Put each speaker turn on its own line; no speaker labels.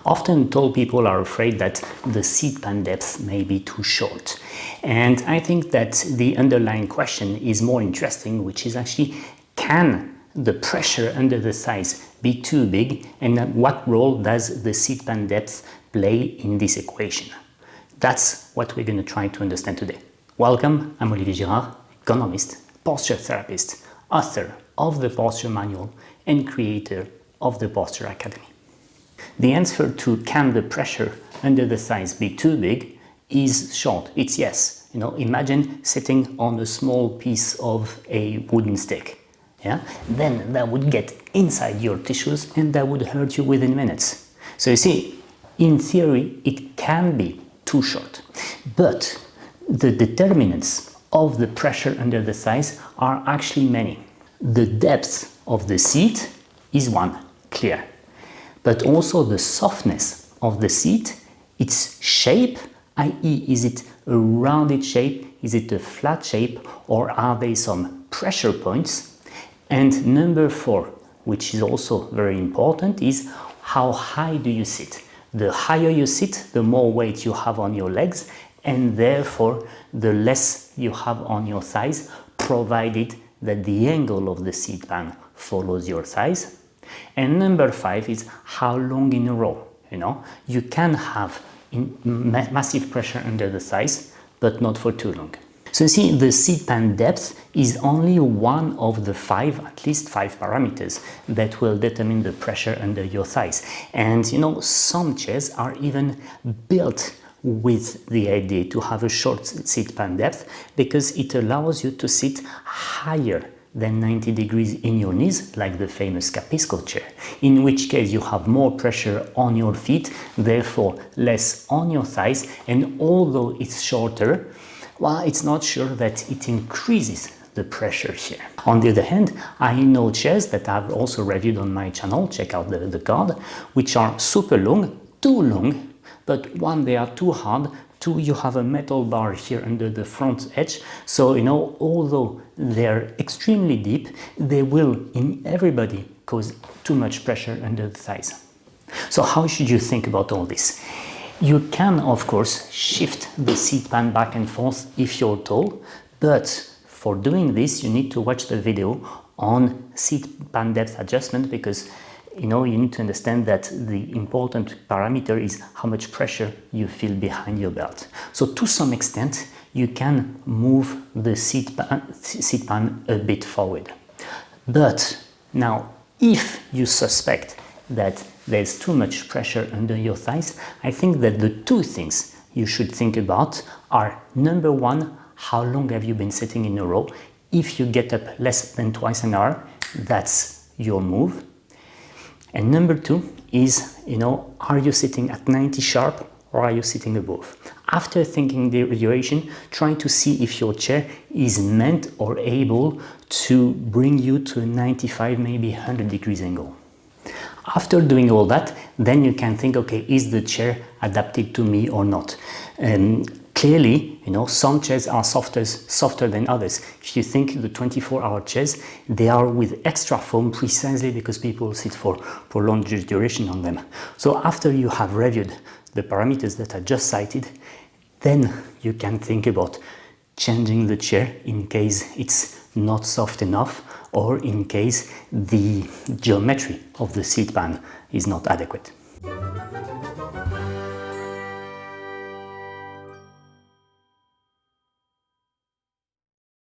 Often tall people are afraid that the seat pan depth may be too short. And I think that the underlying question is more interesting, which is actually, can the pressure under the thighs be too big, and what role does the seat pan depth play in this equation? That's what we're going to try to understand today. Welcome, I'm Olivier Girard, economist, posture therapist, author of the Posture Manual and creator of the Posture Academy. The answer to can the pressure under the thighs be too big is short. It's yes. Imagine sitting on a small piece of a wooden stick. Yeah? Then that would get inside your tissues and that would hurt you within minutes. So you see, in theory, it can be too short. But the determinants of the pressure under the thighs are actually many. The depth of the seat is one, clear. But also the softness of the seat, its shape, i.e. is it a rounded shape, is it a flat shape, or are there some pressure points? And number 4, which is also very important, is how high do you sit? The higher you sit, the more weight you have on your legs, and therefore the less you have on your thighs, provided that the angle of the seat pan follows your thighs. And number 5 is how long in a row. You can have massive pressure under the thighs, but not for too long. So you see, the seat pan depth is only one of the at least five parameters that will determine the pressure under your thighs. And some chairs are even built with the idea to have a short seat pan depth because it allows you to sit higher than 90 degrees in your knees, like the famous Capisco chair, in which case you have more pressure on your feet, therefore less on your thighs, and although it's shorter, well, it's not sure that it increases the pressure here. On the other hand, I know chairs that I've also reviewed on my channel, check out the card, which are super long, too long, but one, they are too hard, two, you have a metal bar here under the front edge, so although they're extremely deep, they will in everybody cause too much pressure under the thighs. So how should you think about all this? You can of course shift the seat pan back and forth if you're tall, but for doing this you need to watch the video on seat pan depth adjustment, because you need to understand that the important parameter is how much pressure you feel behind your belt. So to some extent, you can move the seat pan a bit forward. But now, if you suspect that there's too much pressure under your thighs, I think that the two things you should think about are, number 1, how long have you been sitting in a row? If you get up less than twice an hour, that's your move. And number 2 is, are you sitting at 90 sharp or are you sitting above? After thinking the duration, try to see if your chair is meant or able to bring you to a 95, maybe 100 degrees angle. After doing all that, then you can think, okay, is the chair adapted to me or not? Clearly, some chairs are softer than others. If you think the 24-hour chairs, they are with extra foam precisely because people sit for longer duration on them. So after you have reviewed the parameters that I just cited, then you can think about changing the chair in case it's not soft enough or in case the geometry of the seat pan is not adequate.